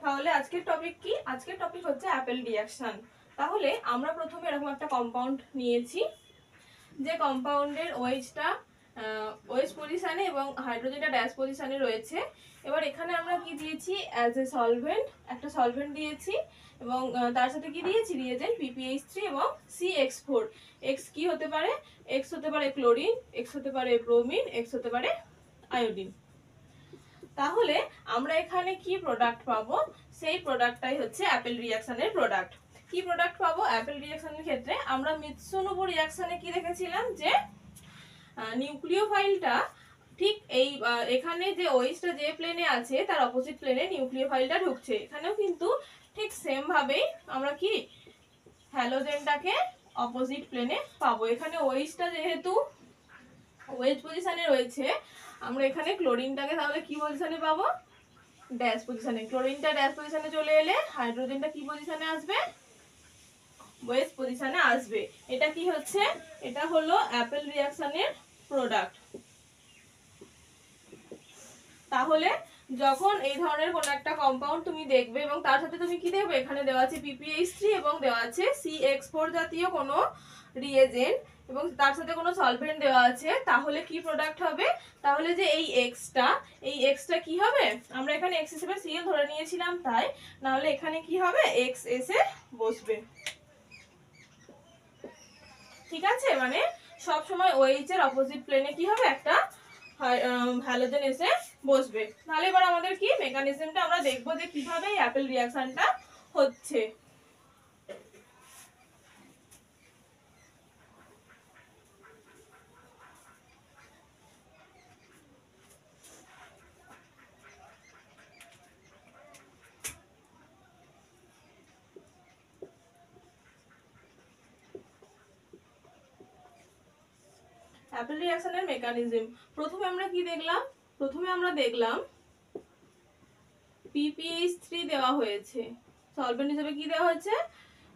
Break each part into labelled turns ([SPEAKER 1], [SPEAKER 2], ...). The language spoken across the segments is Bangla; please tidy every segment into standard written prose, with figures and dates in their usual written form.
[SPEAKER 1] তাহলে আজকের টপিক কি? আজকের টপিক হচ্ছে অ্যাপেল রিঅ্যাকশন। তাহলে আমরা প্রথমে এরকম একটা কম্পাউন্ড নিয়েছি, যে কম্পাউন্ডের ওএইচটা ওএইচ পজিশনে এবং হাইড্রোজেনটা ড্যাশ পজিশনে রয়েছে। এবার এখানে আমরা কি দিয়েছি? অ্যাজ এ সলভেন্ট একটা সলভেন্ট দিয়েছি এবং তার সাথে কি দিয়েছি? রিয়েজেন্ট PPH3 এবং CX4। এক্স কি হতে পারে? এক্স হতে পারে ক্লোরিন, এক্স হতে পারে ব্রোমিন, এক্স হতে পারে আয়োডিন। তাহলে আমরা এখানে কি প্রোডাক্ট পাবো? সেই প্রোডাক্টটাই হচ্ছে অ্যাপেল রিঅ্যাকশনের প্রোডাক্ট। কি প্রোডাক্ট পাবো অ্যাপেল রিঅ্যাকশনের ক্ষেত্রে? আমরা মিৎসুনুবু রিঅ্যাকশনে কি দেখেছিলাম যে নিউক্লিওফাইলটা ঠিক এই এখানে যে ওএইচটা যে প্লেনে আছে তার অপোজিট প্লেনে নিউক্লিওফাইলটা ঢুকছে। এখানেও কিন্তু ঠিক সেম ভাবেই আমরা কি হ্যালোজেনটাকে অপোজিট প্লেনে পাবো। এখানে ওএইচটা যেহেতু ওএইচ পজিশনে রয়েছে, আমরা এখানে ক্লোরিনটাকে তাহলে কি পজিশনে পাবো? ড্যাশ পজিশনে। ক্লোরিনটা ড্যাশ পজিশনে চলে এলে হাইড্রোজেনটা কি পজিশনে আসবে? ওএইচ পজিশনে আসবে। এটা কি হচ্ছে? এটা হলো অ্যাপেল রিঅ্যাকশনের প্রোডাক্ট। তাহলে যখন এই ধরনের কোন একটা কম্পাউন্ড তুমি দেখবে এবং তার সাথে তুমি কি দেখবে? এখানে দেওয়া আছে PPH3 এবং দেওয়া আছে CX4 জাতীয় কোনো রিয়েজেন্ট এবং তার সাথে কোনো সলভেন্ট দেওয়া আছে, তাহলে কি প্রোডাক্ট হবে? তাহলে যে এই এক্সটা কি হবে? আমরা এখানে এক্স হিসেবে Cl ধরে নিয়েছিলাম, তাই না হলে এখানে কি হবে? এক্স এসে বসবে। ঠিক আছে, মানে সব সময় OH এর অপোজিট প্লেনে কি হবে? একটা হ্যালোজেন এসে বসবে। তাহলে এবার আমাদের কি মেকানিজমটা আমরা দেখবো যে কিভাবে এই অ্যাপেল রিঅ্যাকশনটা হচ্ছে। অ্যাপেল রিঅ্যাকশনের মেকানিজম প্রথমে আমরা কি দেখলাম? প্রথমে আমরা দেখলাম PPH3 দেওয়া হয়েছে, সলভেন্ট হিসেবে কি দেওয়া হয়েছে?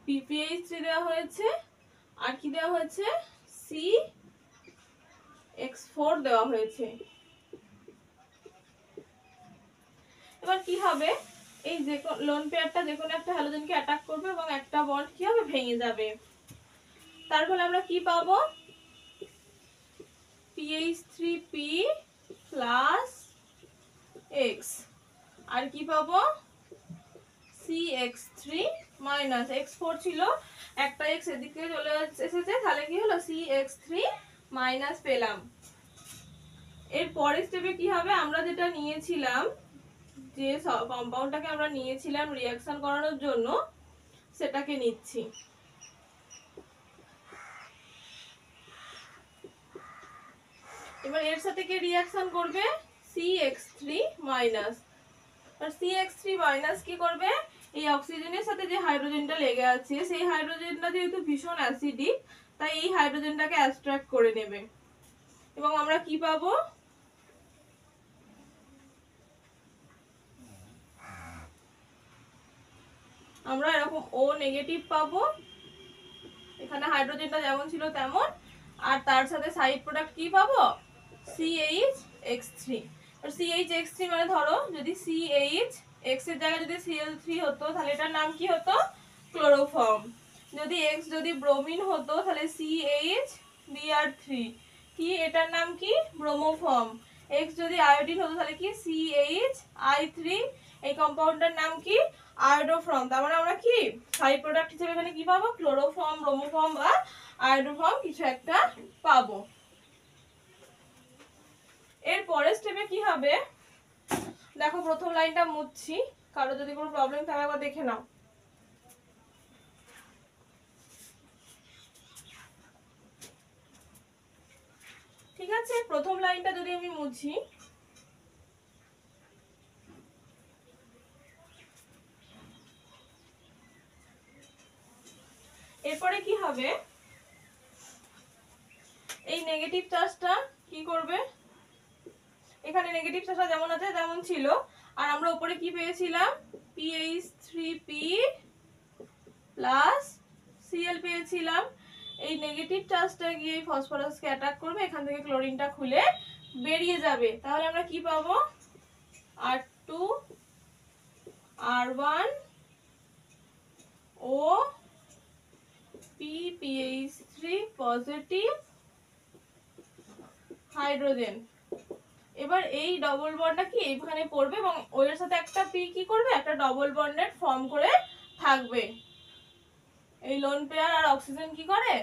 [SPEAKER 1] PPH3 দেওয়া হয়েছে, আর কি দেওয়া হয়েছে? CX4 দেওয়া হয়েছে। এবার কি হবে? এই যে লোন পেয়ারটা যে কোনো একটা হ্যালোজেনকে অ্যাটাক করবে এবং একটা বন্ড কি হবে? ভেঙে যাবে। তার ফলে আমরা কি পাবো? PH3P প্লাস X, আর কি পাবো? CX3 মাইনাস X4 ছিল, একটা X এদিকে চলে এসেছে, তাহলে কি হলো? CX3 মাইনাস পেলাম। এর পরের স্টেপে কি হবে? আমরা যেটা নিয়েছিলাম, যে কম্পাউন্ডটাকে আমরা নিয়েছিলাম রিঅ্যাকশন করানোর জন্য, সেটাকে নিচ্ছি। এবার এর সাথে কি রিঅ্যাকশন করবে? CX3 minus. আর CX3 মাইনাস কি করবে? এই অক্সিজেনের সাথে যে হাইড্রোজেনটা লেগে আছে, সেই হাইড্রোজেনটা যেহেতু ভীষণ অ্যাসিডিক, তাই এই হাইড্রোজেনটাকে অ্যাবস্ট্রাক্ট করে নেবে এবং আমরা কি পাবো? আমরা এরকম O নেগেটিভ পাবো। এখানে হাইড্রোজেনটা যেমন ছিল তেমন, আর তার সাথে সাইড প্রোডাক্ট কি পাবো? CHX3। আর CHX3 মানে ধরো যদি CH X এর জায়গায় যদি Cl3 হতো, তাহলে এটার নাম কি হতো? ক্লোরোফর্ম। যদি X যদি ব্রোমিন হতো, তাহলে CHBr3 কি, এটার নাম কি? ব্রোমোফর্ম। X যদি আয়োডিন হতো, তাহলে কি? CHI3। এই কম্পাউন্ডের নাম কি? আয়োডোফর্ম। তার মানে আমরা কি সাইড প্রোডাক্ট হিসেবে এখানে কি পাবো? ক্লোরোফর্ম, ব্রোমোফর্ম বা আয়োডোফর্ম কিছু একটা পাবো। এর পরের স্টেপে কি হবে? দেখো প্রথম লাইনটা মুছছি, কারো যদি কোনো প্রবলেম থাকে একবার দেখে নাও। ঠিক আছে, প্রথম লাইনটা যদি আমি মুছি, এরপরে কি হবে? এই নেগেটিভ চার্জটা কি করবে? এখানে নেগেটিভ চার্জটা যেমন আছে তেমন ছিল, আর আমরা উপরে কি পেয়েছিলাম? PH3P প্লাস Cl পেয়েছিলাম। এই নেগেটিভ চার্জটা গিয়ে ফসফরাসকে অ্যাটাক করবে, এখান থেকে ক্লোরিনটা খুলে বেরিয়ে যাবে। তাহলে আমরা কি পাবো? R2 R1 O PPH3 positive hydrogen. এবার এই ডবল বন্ডটা কি এইখানে পড়বে এবং ওর সাথে একটা পি কি করবে, একটা ডবল বন্ডেড ফর্ম করে থাকবে। এই লোন পেয়ার আর অক্সিজেন কি করে,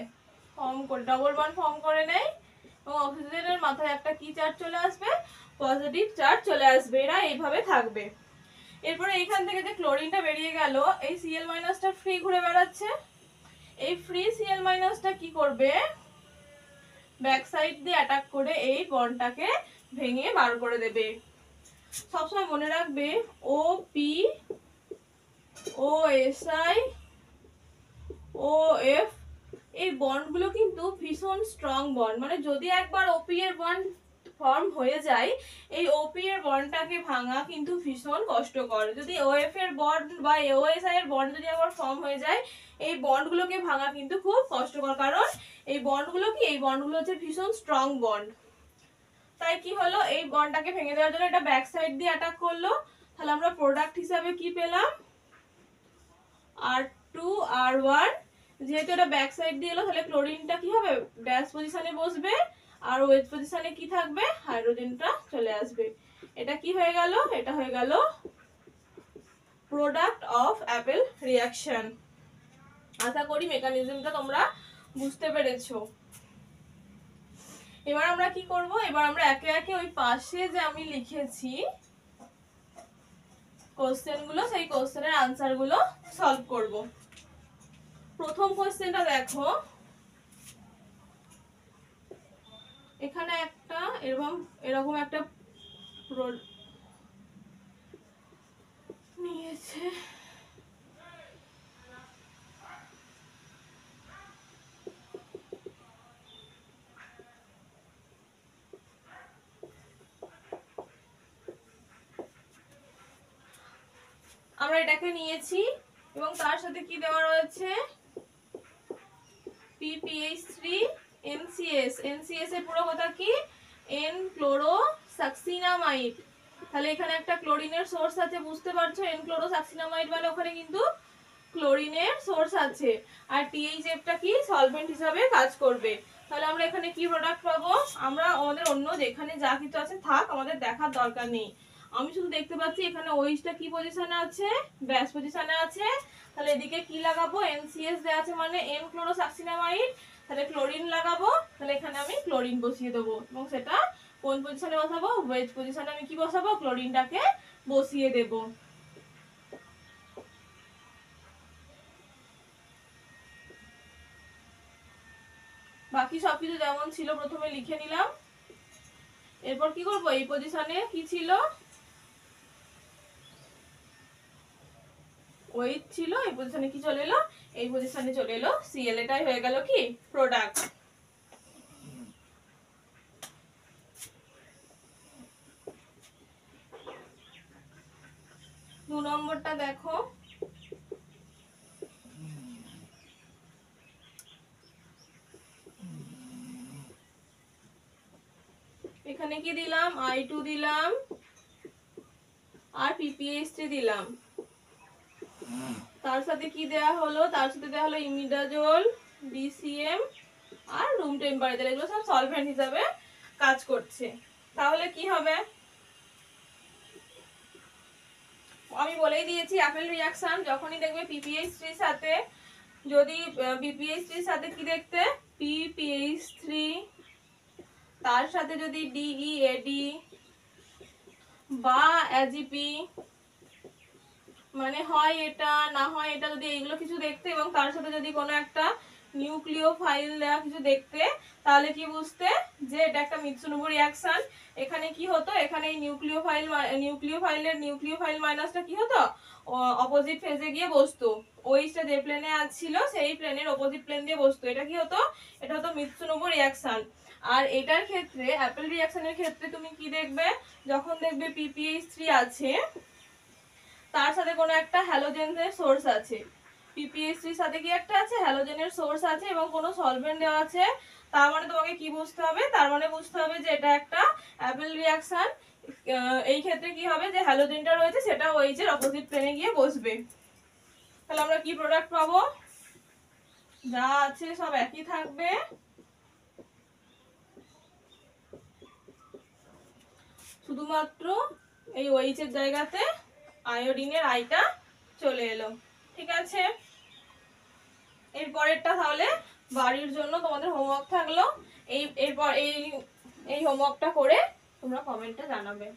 [SPEAKER 1] ফর্ম করে ডবল বন্ড ফর্ম করে নেয় এবং অক্সিজেনের মাথায় একটা কি চার্জ চলে আসবে, পজিটিভ চার্জ চলে আসবে। এরা এইভাবে থাকবে। এরপরে এইখান থেকে যে ক্লোরিনটা বেরিয়ে গেল, এই Cl মাইনাসটা ফ্রি ঘুরে বেড়াচ্ছে। এই ফ্রি Cl মাইনাসটা কি করবে, ব্যাক সাইড দিয়ে অ্যাটাক করে এই বন্ডটাকে ভেঙে বার করে দেবে। সবসময় মনে রাখবে OP OSI OF এই বন্ডগুলো কিন্তু ভীষণ স্ট্রং বন্ড। মানে যদি একবার OP এর বন্ড ফর্ম হয়ে যায়, এই OP এর বন্ডটাকে ভাঙা কিন্তু ভীষণ কষ্টকর। যদি OF এর বন্ড বা OSI এর বন্ড যদি একবার ফর্ম হয়ে যায়, এই বন্ডগুলোকে ভাঙা কিন্তু খুব কষ্টকর। কারণ এই বন্ডগুলো কি, এই বন্ডগুলো হচ্ছে ভীষণ স্ট্রং বন্ড। তাই কি হলো, এই বন্ডটাকে ভেঙে দেওয়ার জন্য এটা ব্যাক সাইড দিয়ে অ্যাটাক করলো। তাহলে আমরা প্রোডাক্ট হিসাবে কি পেলাম, R2 R1। যেহেতু এটা ব্যাক সাইড দিয়ে এলো, তাহলে ক্লোরিনটা কি হবে, ড্যাশ পজিশনে বসবে আর ওয়েজ পজিশনে কি থাকবে, হাইড্রোজেনটা চলে আসবে। এটা কি হয়ে গেল, এটা হয়ে গেল প্রোডাক্ট অফ অ্যাপেল রিঅ্যাকশন। আশা করি মেকানিজমটা তোমরা বুঝতে পেরেছো। এবার আমরা কি করব, এবার আমরা একে একে ওই পাশে যে আমি লিখেছি কোশ্চেনগুলো, সেই কোশ্চেনের আনসারগুলো সলভ করব। প্রথম কোশ্চেনটা দেখো, এখানে একটা এরকম একটা নিয়েছে। আমরা এটাকে নিয়েছি এবং তার সাথে কি দেওয়া রয়েছে, PPH3 NCS। NCS এর পুরো কথা কি, N-ক্লোরোসাক্সিনামাইড। তাহলে এখানে একটা ক্লোরিনের সোর্স আছে, বুঝতে পারছো, N-ক্লোরোসাক্সিনামাইড মানে ওখানে কিন্তু ক্লোরিনের সোর্স আছে। আর THFটা কি, সলভেন্ট হিসাবে কাজ করবে। তাহলে আমরা এখানে কি প্রোডাক্ট পাবো, আমরা আমাদের অন্য যেখানে যা কিছু আছে থাক, আমাদের দেখার দরকার নেই। আমি শুধু দেখতে পাচ্ছি এখানে ওইচটা কি পজিশনে আছে, ব্যাস পজিশনে আছে। তাহলে এদিকে কি লাগাবো, NCS দেওয়া আছে মানে N-ক্লোরোসাক্সিনামাইড। তাহলে ক্লোরিন লাগাবো, তাহলে এখানে আমি ক্লোরিন বসিয়ে দেবো এবং সেটা কোন পজিশনে বসাবো, ওয়েজ পজিশনে আমি কি বসাবো, ক্লোরিনটাকে বসিয়ে দেব। বাকি সবকিছু যেমন ছিল প্রথমে লিখে নিলাম। এরপর কি করব, এই পজিশনে কি ছিল, ওয়েট ছিল, এই পজিশনে কি চলে এলো, এই পজিশনে চলে এলো Cl। এটাই হয়ে গেল কি প্রোডাক্ট। 2 নম্বরটা দেখো, এখানে কি দিলাম, I2 দিলাম আর PPH3 দিলাম। তার সাথে কি দেয়া হলো, তার সাথে দেয়া হলো ইমিডাজোল, DCM আর রুম টেম্পারেচার। এগুলো সব সলভেন্ট হিসাবে কাজ করছে। তাহলে কি হবে, আমি বলেই দিয়েছি অ্যাপেল রিঅ্যাকশন যখনই দেখবে PPH3 এর সাথে, যদি PPH3 এর সাথে কি দেখতে, PPH3 তার সাথে যদি DEAD বা AGP, মানে হয় এটা না হয় এটা, যদি এইগুলো কিছু দেখতে এবং তার সাথে যদি কোনো একটা নিউক্লিওফাইল দেওয়া কিছু দেখতে, তাহলে কি বুঝতে যে এটা একটা মিৎসুনোবু রিঅ্যাকশন। এখানে কি হতো, এখানে এই নিউক্লিওফাইলের মাইনাসটা কি হতো, অপোজিট ফেজে গিয়ে বসতো। ওইটা যে প্লেনে ছিল সেই প্লেনের অপোজিট প্লেন দিয়ে বসতো। এটা কি হতো, এটা হতো মিৎসুনোবু রিঅ্যাকশন। আর এটার ক্ষেত্রে, অ্যাপেল রিঅ্যাকশনের ক্ষেত্রে তুমি কি দেখবে, যখন দেখবে PPH3 আছে তার সাথে কোনো একটা হ্যালোজেনের সোর্স আছে, PPH3 এর সাথে কি একটা আছে, হ্যালোজেনের সোর্স আছে এবং কোনো সলভেন্ট দেওয়া আছে, তার মানে তোমাকে কি বুঝতে হবে, তার মানে বুঝতে হবে যে এটা একটা অ্যাপেল রিঅ্যাকশন। এই ক্ষেত্রে কি হবে, যে হ্যালোজেনটা রয়েছে সেটা OH এর অপোজিট প্লেনে গিয়ে বসবে। তাহলে আমরা কি প্রোডাক্ট পাবো, যা আছে সব একই থাকবে, শুধুমাত্র এই OH এর জায়গাতে আয়োডিনের আইটা চলে এলো। ঠিক আছে, এর পরেরটা তাহলে বাড়ির জন্য তোমাদের হোমওয়ার্ক থাকলো। এরপর এই হোমওয়ার্কটা করে তোমরা কমেন্টে জানাবে।